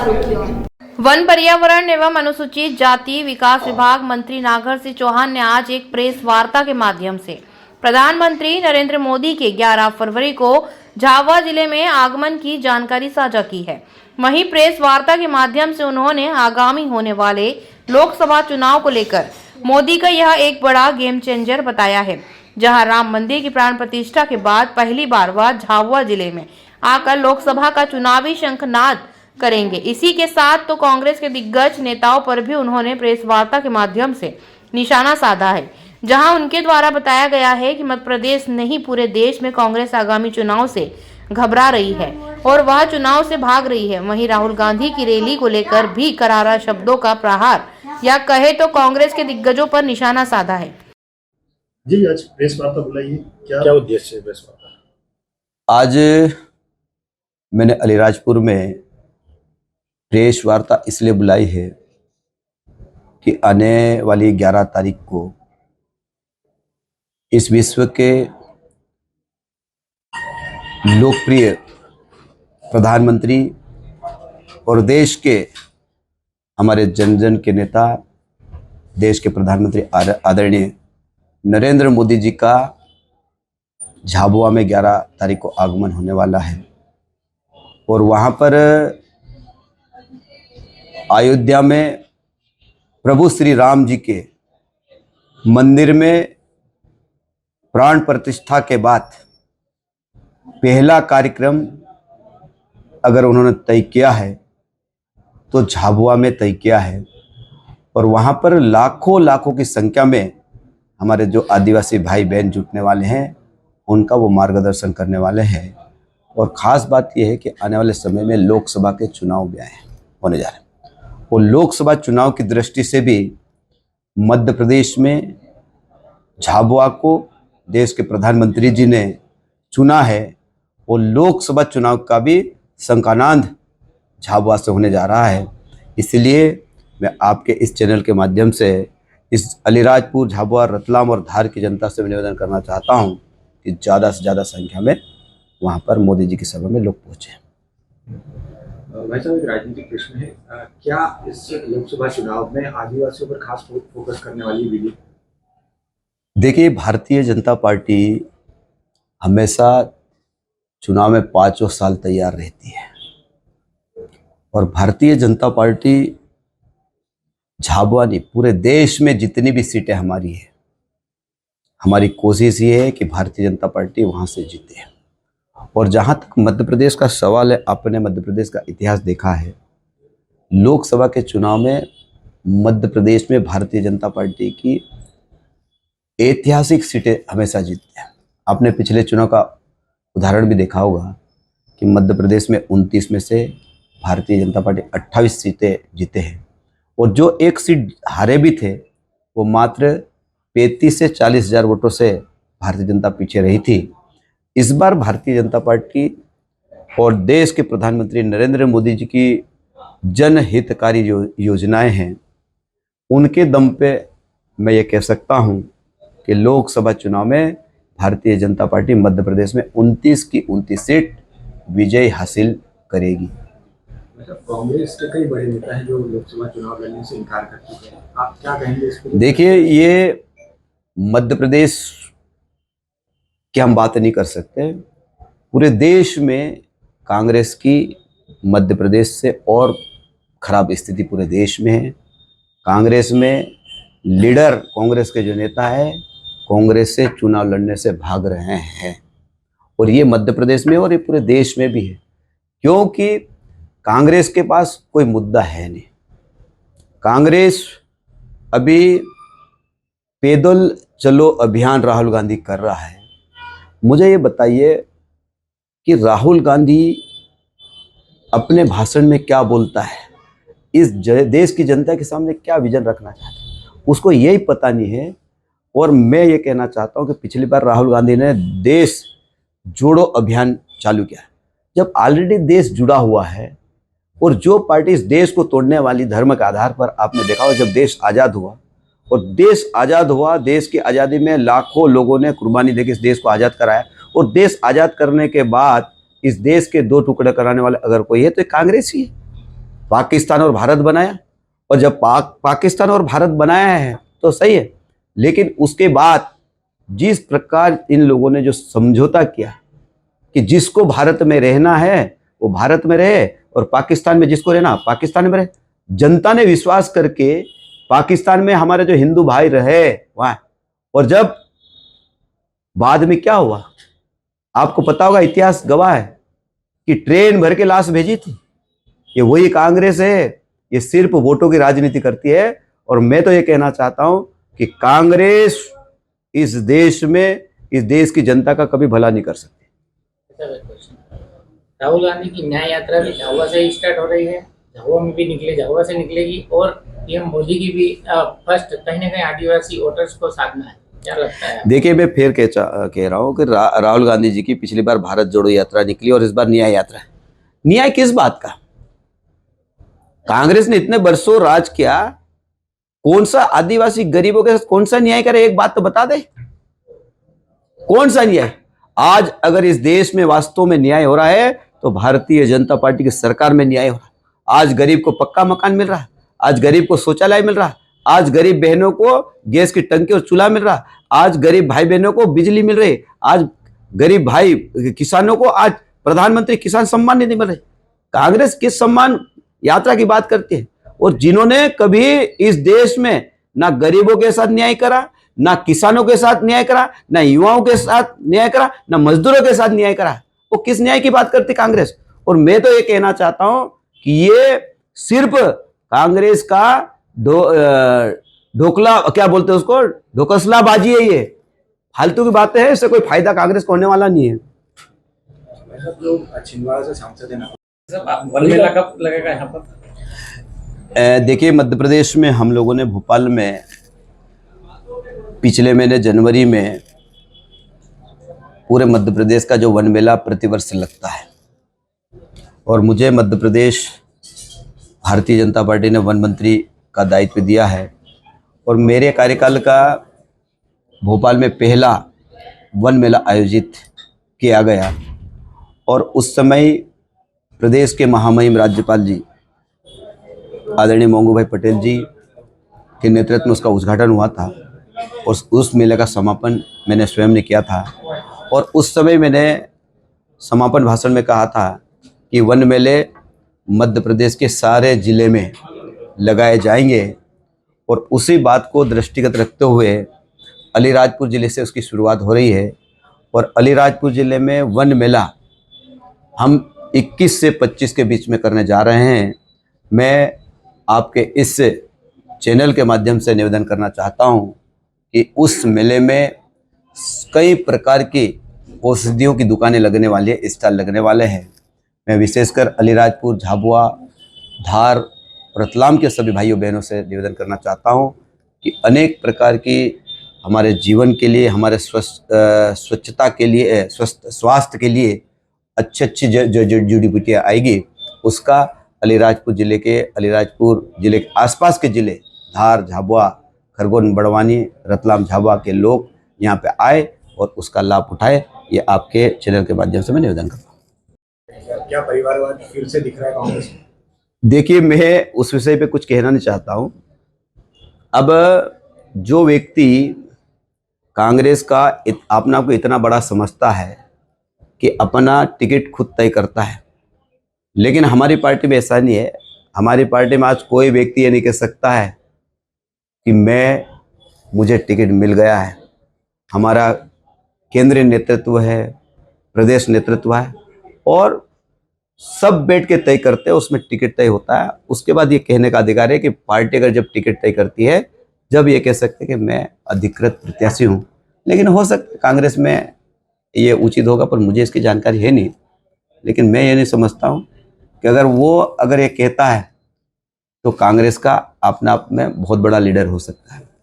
सुर्खियों। वन पर्यावरण एवं अनुसूचित जाति विकास विभाग मंत्री नागर सिंह चौहान ने आज एक प्रेस वार्ता के माध्यम से प्रधानमंत्री नरेंद्र मोदी के 11 फरवरी को झाबुआ जिले में आगमन की जानकारी साझा की है। वहीं प्रेस वार्ता के माध्यम से उन्होंने आगामी होने वाले लोकसभा चुनाव को लेकर मोदी का यह एक बड़ा गेम चेंजर बताया है, जहां राम मंदिर की प्राण प्रतिष्ठा के बाद पहली बार वह झाबुआ जिले में आकर लोकसभा का चुनावी शंखनाद करेंगे। इसी के साथ तो कांग्रेस के दिग्गज नेताओं पर भी उन्होंने प्रेस वार्ता के माध्यम से निशाना साधा है, जहां उनके द्वारा बताया गया है कि मध्य प्रदेश नहीं पूरे देश में कांग्रेस आगामी चुनाव से घबरा रही है और वह चुनाव से भाग रही है। वहीं राहुल गांधी की रैली को लेकर भी करारा शब्दों का प्रहार या कहे तो कांग्रेस के दिग्गजों पर निशाना साधा है। जी, आज प्रेस वार्ता बुलाई है, क्या उद्देश्य है प्रेस वार्ता? आज मैंने अलीराजपुर में प्रेस वार्ता इसलिए बुलाई है कि आने वाली 11 तारीख को इस विश्व के लोकप्रिय प्रधानमंत्री और देश के हमारे जन जन के नेता, देश के प्रधानमंत्री आदरणीय नरेंद्र मोदी जी का झाबुआ में 11 तारीख को आगमन होने वाला है और वहाँ पर अयोध्या में प्रभु श्री राम जी के मंदिर में प्राण प्रतिष्ठा के बाद पहला कार्यक्रम अगर उन्होंने तय किया है तो झाबुआ में तय किया है और वहाँ पर लाखों लाखों की संख्या में हमारे जो आदिवासी भाई बहन जुटने वाले हैं, उनका वो मार्गदर्शन करने वाले हैं। और ख़ास बात यह है कि आने वाले समय में लोकसभा के चुनाव भी होने जा रहे हैं और लोकसभा चुनाव की दृष्टि से भी मध्य प्रदेश में झाबुआ को देश के प्रधानमंत्री जी ने चुना है और लोकसभा चुनाव का भी शंखानाद झाबुआ से होने जा रहा है। इसलिए मैं आपके इस चैनल के माध्यम से इस अलीराजपुर, झाबुआ, रतलाम और धार की जनता से निवेदन करना चाहता हूं कि ज़्यादा से ज़्यादा संख्या में वहां पर मोदी जी की सभा में लोग पहुंचे। भाई साहब, एक राजनीतिक प्रश्न है, क्या इस लोकसभा चुनाव में आदिवासियों पर खास फोकस करने वाली विधि? देखिए, भारतीय जनता पार्टी हमेशा चुनाव में 5 साल तैयार रहती है और भारतीय जनता पार्टी झाबुआ नहीं, पूरे देश में जितनी भी सीटें हमारी है, हमारी कोशिश ये है कि भारतीय जनता पार्टी वहाँ से जीते। और जहाँ तक मध्य प्रदेश का सवाल है, आपने मध्य प्रदेश का इतिहास देखा है। लोकसभा के चुनाव में मध्य प्रदेश में भारतीय जनता पार्टी की ऐतिहासिक सीटें हमेशा जीतती हैं। आपने पिछले चुनाव का उदाहरण भी देखा होगा कि मध्य प्रदेश में 29 में से भारतीय जनता पार्टी 28 सीटें जीते हैं और जो एक सीट हारे भी थे वो मात्र 35 से 40 हज़ार वोटों से भारतीय जनता पीछे रही थी। इस बार भारतीय जनता पार्टी और देश के प्रधानमंत्री नरेंद्र मोदी जी की जनहितकारी योजनाएं हैं, उनके दम पे मैं ये कह सकता हूं कि लोकसभा चुनाव में भारतीय जनता पार्टी मध्य प्रदेश में 29 की 29 सीट विजय हासिल करेगी। कांग्रेस के कई बड़े नेता हैं जो लोकसभा चुनाव लड़ने से इनकार कर चुके हैं, आप क्या कहेंगे इस पर? देखिए, ये मध्य प्रदेश की हम बात नहीं कर सकते। पूरे देश में कांग्रेस की मध्य प्रदेश से और खराब स्थिति पूरे देश में है। कांग्रेस में लीडर, कांग्रेस के जो नेता है, कांग्रेस से चुनाव लड़ने से भाग रहे हैं और ये मध्य प्रदेश में और ये पूरे देश में भी है, क्योंकि कांग्रेस के पास कोई मुद्दा है नहीं। कांग्रेस अभी पैदल चलो अभियान राहुल गांधी कर रहा है। मुझे ये बताइए कि राहुल गांधी अपने भाषण में क्या बोलता है, इस देश की जनता के सामने क्या विजन रखना चाहता है, उसको यही पता नहीं है। और मैं ये कहना चाहता हूँ कि पिछली बार राहुल गांधी ने देश जोड़ो अभियान चालू किया। जब ऑलरेडी देश जुड़ा हुआ है और जो पार्टी इस देश को तोड़ने वाली, धर्म के आधार पर, आपने देखा हो जब देश आज़ाद हुआ और देश आज़ाद हुआ, देश की आज़ादी में लाखों लोगों ने कुर्बानी देकर इस देश को आज़ाद कराया और देश आज़ाद करने के बाद इस देश के 2 टुकड़े कराने वाले अगर कोई है तो कांग्रेस ही है। पाकिस्तान और भारत बनाया, और जब पाकिस्तान और भारत बनाया है तो सही है, लेकिन उसके बाद जिस प्रकार इन लोगों ने जो समझौता किया कि जिसको भारत में रहना है वो भारत में रहे और पाकिस्तान में जिसको रहना पाकिस्तान में रहे, जनता ने विश्वास करके पाकिस्तान में हमारे जो हिंदू भाई रहे वहां, और जब बाद में क्या हुआ आपको पता होगा, इतिहास गवाह है कि ट्रेन भर के लाश भेजी थी। ये वही कांग्रेस है, ये सिर्फ वोटों की राजनीति करती है। और मैं तो ये कहना चाहता हूं कि कांग्रेस इस देश में, इस देश की जनता का कभी भला नहीं कर सकती। राहुल गांधी की न्याय यात्रा भी झाबुआ से ही स्टार्ट हो रही है, झाबुआ में भी निकले, झाबुआ से निकलेगी, और पीएम मोदी की भी फर्स्ट कहीं ना कहीं आदिवासी वोटर्स को साधना है, क्या लगता है? देखिए, मैं फिर कह रहा हूं कि राहुल गांधी जी की पिछली बार भारत जोड़ो यात्रा निकली और इस बार न्याय यात्रा है। न्याय किस बात का? कांग्रेस ने इतने बरसों राज किया, कौन सा आदिवासी गरीबों के साथ कौन सा न्याय करे? एक बात तो बता दे, कौन सा न्याय? आज अगर इस देश में वास्तव में न्याय हो रहा है तो भारतीय जनता पार्टी की सरकार में न्याय हो रहा है। आज गरीब को पक्का मकान मिल रहा है, आज गरीब को शौचालय मिल रहा है, आज गरीब बहनों को गैस की टंकी और चूल्हा मिल रहा है, आज गरीब भाई बहनों को बिजली मिल रही है, आज गरीब भाई किसानों को आज प्रधानमंत्री किसान सम्मान निधि मिल रही। कांग्रेस किस सम्मान यात्रा की बात करती है? और जिन्होंने कभी इस देश में ना गरीबों के साथ न्याय करा, ना किसानों के साथ न्याय करा, ना युवाओं के साथ न्याय करा, ना मजदूरों के साथ न्याय करा, वो किस न्याय की बात करती कांग्रेस? और मैं तो ये कहना चाहता हूं कि ये सिर्फ कांग्रेस का ढोकला, क्या बोलते हैं उसको, ढोकसलाबाजी है। ये फालतू की बातें हैं, इससे कोई फायदा कांग्रेस को होने वाला नहीं है। जो छिंदवाड़ा से सांसद है ना, वन मेला कब लगेगा यहाँ पर? देखिए, मध्य प्रदेश में हम लोगों ने भोपाल में पिछले महीने जनवरी में पूरे मध्य प्रदेश का जो वन मेला प्रतिवर्ष लगता है, और मुझे मध्य प्रदेश भारतीय जनता पार्टी ने वन मंत्री का दायित्व दिया है, और मेरे कार्यकाल का भोपाल में पहला वन मेला आयोजित किया गया। और उस समय प्रदेश के महामहिम राज्यपाल जी आदरणीय मंगू भाई पटेल जी के नेतृत्व में उसका उद्घाटन हुआ था, और उस मेले का समापन मैंने स्वयं ने किया था। और उस समय मैंने समापन भाषण में कहा था कि वन मेले मध्य प्रदेश के सारे ज़िले में लगाए जाएंगे, और उसी बात को दृष्टिगत रखते हुए अलीराजपुर ज़िले से उसकी शुरुआत हो रही है। और अलीराजपुर ज़िले में वन मेला हम 21 से 25 के बीच में करने जा रहे हैं। मैं आपके इस चैनल के माध्यम से निवेदन करना चाहता हूं कि उस मेले में कई प्रकार की औषधियों की दुकानें लगने वाली है, स्टॉल लगने वाले हैं। मैं विशेषकर अलीराजपुर, झाबुआ, धार, रतलाम के सभी भाइयों बहनों से निवेदन करना चाहता हूं कि अनेक प्रकार की हमारे जीवन के लिए, हमारे स्वच्छता के लिए, स्वास्थ्य के लिए अच्छी जो जड़ी बूटियाँ आएगी, उसका अलीराजपुर ज़िले के आसपास के ज़िले धार, झाबुआ, खरगोन, बड़वानी, रतलाम, झाबुआ के लोग यहाँ पे आए और उसका लाभ उठाए। ये आपके चैनल के माध्यम से मैं निवेदन करता हूँ। क्या परिवारवाद फिर से दिख रहा है कांग्रेस में? देखिए, मैं उस विषय पे कुछ कहना नहीं चाहता हूँ। अब जो व्यक्ति कांग्रेस का अपने आप को इतना बड़ा समझता है कि अपना टिकट खुद तय करता है, लेकिन हमारी पार्टी में ऐसा नहीं है। हमारी पार्टी में आज कोई व्यक्ति ये नहीं कह सकता है कि मुझे टिकट मिल गया है। हमारा केंद्रीय नेतृत्व है, प्रदेश नेतृत्व है, और सब बैठ के तय करते हैं, उसमें टिकट तय होता है। उसके बाद ये कहने का अधिकार है कि पार्टी अगर जब टिकट तय करती है, जब ये कह सकते हैं कि मैं अधिकृत प्रत्याशी हूँ। लेकिन हो सकता है कांग्रेस में ये उचित होगा, पर मुझे इसकी जानकारी है नहीं। लेकिन मैं ये नहीं समझता हूँ कि अगर ये कहता है तो कांग्रेस का अपने आप में बहुत बड़ा लीडर हो सकता है।